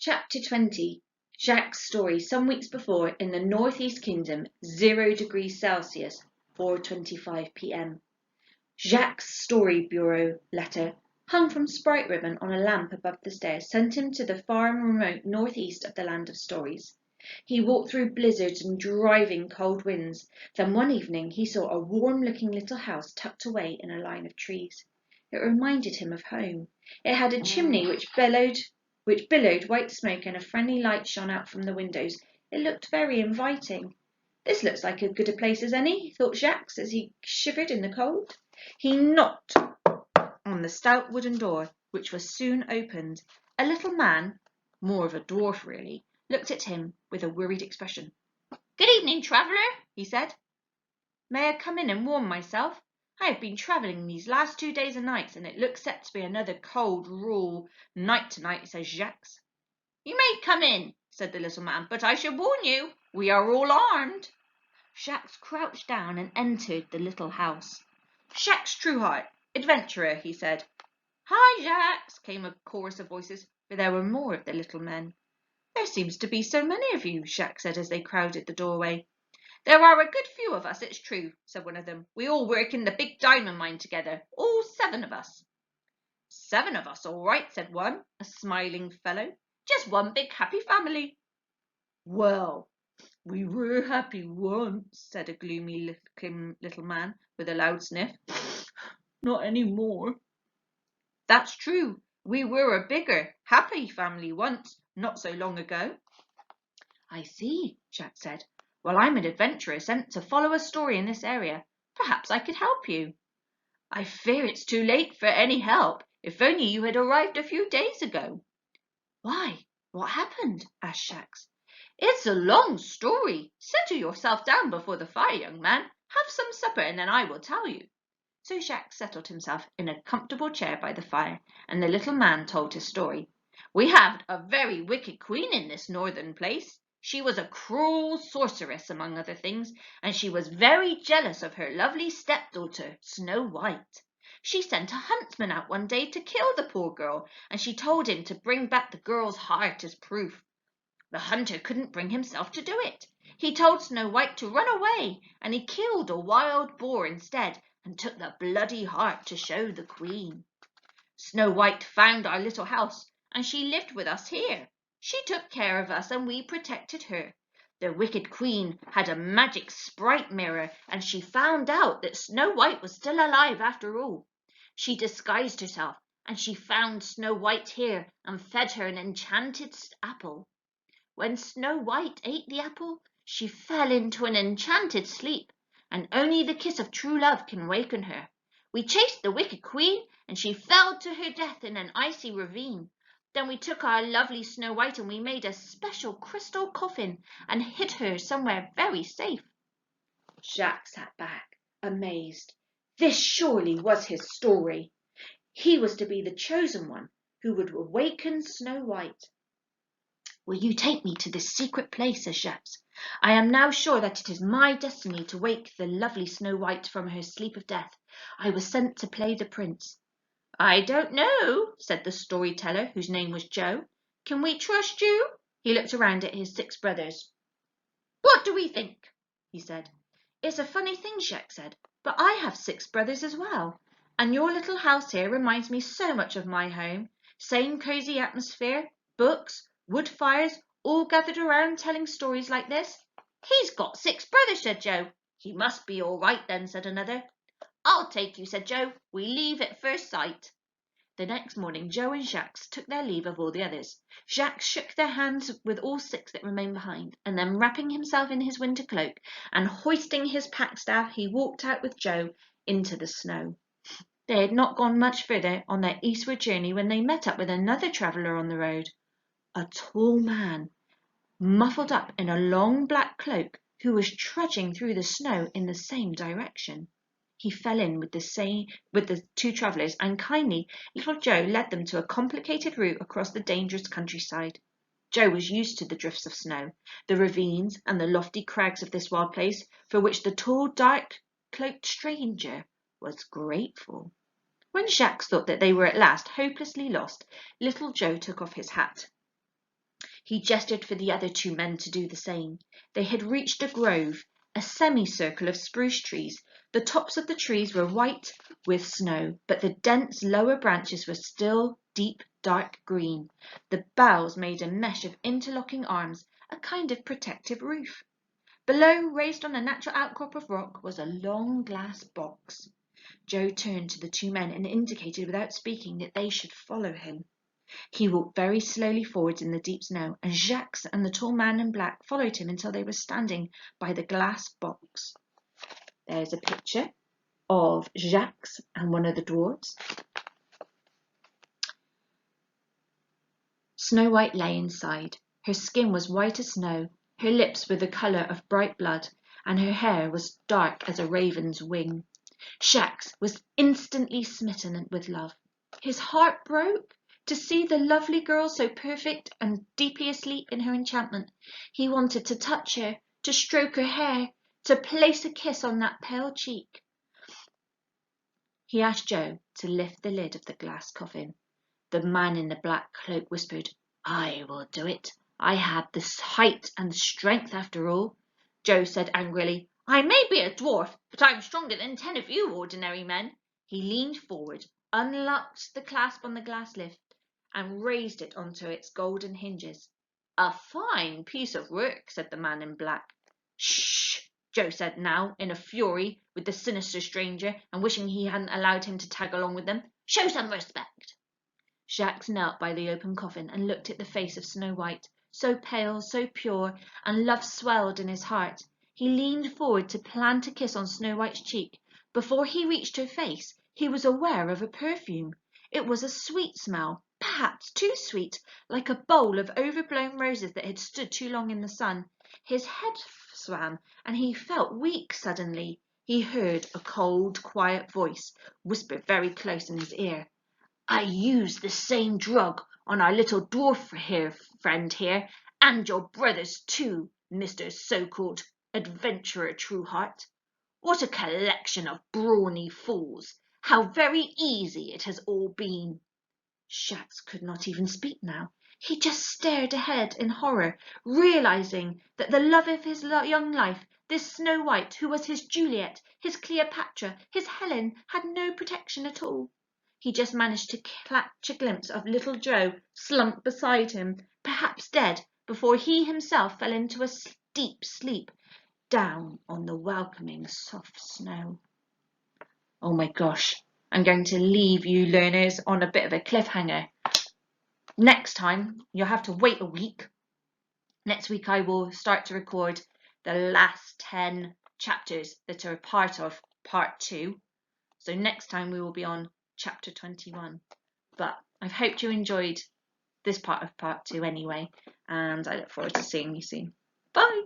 Chapter 20. Jacques' story some weeks before in the Northeast Kingdom, 0 degrees Celsius, 4:25 p.m. Jacques' story bureau letter, hung from sprite ribbon on a lamp above the stairs, sent him to the far and remote northeast of the land of stories. He walked through blizzards and driving cold winds. Then one evening he saw a warm-looking little house tucked away in a line of trees. It reminded him of home. It had a chimney which billowed white smoke, and a friendly light shone out from the windows. It looked very inviting. This looks like as good a place as any, thought Jacques as he shivered in the cold. He knocked on the stout wooden door, which was soon opened. A little man, more of a dwarf really, looked at him with a worried expression. "Good evening, traveller," he said. "May I come in and warm myself? I have been travelling these last 2 days and nights, and it looks set to be another cold, raw night tonight," says Jacques. "You may come in," said the little man, "but I should warn you, we are all armed." Jacques crouched down and entered the little house. "Jacques Trueheart, adventurer," he said. "Hi, Jacques," came a chorus of voices, for there were more of the little men. "There seems to be so many of you," Jacques said as they crowded the doorway. "There are a good few of us, it's true," said one of them. "We all work in the big diamond mine together, all 7 of us." "7 of us, all right," said one, a smiling fellow. "Just one big happy family." "Well, we were happy once," said a gloomy little man with a loud sniff. "Not any more." "That's true. We were a bigger, happy family once, not so long ago." "I see," Jacques said. "Well, I'm an adventurer sent to follow a story in this area. Perhaps I could help you." "I fear it's too late for any help. If only you had arrived a few days ago." "Why, what happened?" asked Jacques. "It's a long story. Settle yourself down before the fire, young man. Have some supper, and then I will tell you." So Jacques settled himself in a comfortable chair by the fire, and the little man told his story. "We had a very wicked queen in this northern place. She was a cruel sorceress, among other things, and she was very jealous of her lovely stepdaughter, Snow White. She sent a huntsman out one day to kill the poor girl, and she told him to bring back the girl's heart as proof. The hunter couldn't bring himself to do it. He told Snow White to run away, and he killed a wild boar instead, and took the bloody heart to show the queen. Snow White found our little house, and she lived with us here. She took care of us, and we protected her. The wicked queen had a magic sprite mirror, and she found out that Snow White was still alive after all. She disguised herself, and she found Snow White here and fed her an enchanted apple. When Snow White ate the apple, she fell into an enchanted sleep, and only the kiss of true love can waken her. We chased the wicked queen, and she fell to her death in an icy ravine. Then we took our lovely Snow White, and we made a special crystal coffin and hid her somewhere very safe." Jacques sat back, amazed. This surely was his story. He was to be the chosen one who would awaken Snow White. "Will you take me to this secret place?" says Jacques. "I am now sure that it is my destiny to wake the lovely Snow White from her sleep of death. I was sent to play the prince." "I don't know," said the storyteller, whose name was Joe. "Can we trust you?" He looked around at his 6 brothers. "What do we think?" he said. "It's a funny thing," Jacques said, "but I have 6 brothers as well. And your little house here reminds me so much of my home. Same cozy atmosphere, books, wood fires, all gathered around telling stories like this." "He's got 6 brothers," said Joe. "He must be all right then," said another. "I'll take you," said Joe. "We leave at first sight." The next morning Joe and Jacques took their leave of all the others. Jacques shook their hands with all 6 that remained behind, and then wrapping himself in his winter cloak and hoisting his pack staff, he walked out with Joe into the snow. They had not gone much further on their eastward journey when they met up with another traveller on the road. A tall man, muffled up in a long black cloak, who was trudging through the snow in the same direction. He fell in with the 2 travellers, and kindly little Joe led them to a complicated route across the dangerous countryside. Joe was used to the drifts of snow, the ravines and the lofty crags of this wild place, for which the tall, dark-cloaked stranger was grateful. When Jacques thought that they were at last hopelessly lost, little Joe took off his hat. He gestured for the other two men to do the same. They had reached a grove, a semicircle of spruce trees. The tops of the trees were white with snow, but the dense lower branches were still deep dark green. The boughs made a mesh of interlocking arms, a kind of protective roof. Below, raised on a natural outcrop of rock, was a long glass box. Joe turned to the two men and indicated without speaking that they should follow him. He walked very slowly forwards in the deep snow, and Jacques and the tall man in black followed him until they were standing by the glass box. There's a picture of Jacques and one of the dwarves. Snow White lay inside. Her skin was white as snow, her lips were the colour of bright blood, and her hair was dark as a raven's wing. Jacques was instantly smitten with love. His heart broke to see the lovely girl so perfect and deeply asleep in her enchantment. He wanted to touch her, to stroke her hair, to place a kiss on that pale cheek. He asked Joe to lift the lid of the glass coffin. The man in the black cloak whispered, "I will do it. I have the height and strength after all." Joe said angrily, "I may be a dwarf, but I'm stronger than 10 of you ordinary men." He leaned forward, unlocked the clasp on the glass lift, and raised it onto its golden hinges. "A fine piece of work," said the man in black. "Shh!" Joe said now, in a fury with the sinister stranger, and wishing he hadn't allowed him to tag along with them. "Show some respect." Jacques knelt by the open coffin and looked at the face of Snow White, so pale, so pure, and love swelled in his heart. He leaned forward to plant a kiss on Snow White's cheek. Before he reached her face, he was aware of a perfume. It was a sweet smell, perhaps too sweet, like a bowl of overblown roses that had stood too long in the sun. His head swam, and he felt weak suddenly. He heard a cold, quiet voice whisper very close in his ear. "I used the same drug on our little dwarf friend here, and your brothers too, Mr. So-called adventurer Trueheart. What a collection of brawny fools! How very easy it has all been." Jacques could not even speak now. He just stared ahead in horror, realizing that the love of his young life, this Snow White who was his Juliet, his Cleopatra, his Helen, had no protection at all. He just managed to catch a glimpse of little Joe slumped beside him, perhaps dead, before he himself fell into a deep sleep down on the welcoming soft snow. Oh my gosh, I'm going to leave you learners on a bit of a cliffhanger. Next time, you'll have to wait a week. Next week, I will start to record the last 10 chapters that are part of part 2. So next time we will be on chapter 21. But I hope you enjoyed this part of part 2 anyway, and I look forward to seeing you soon. Bye!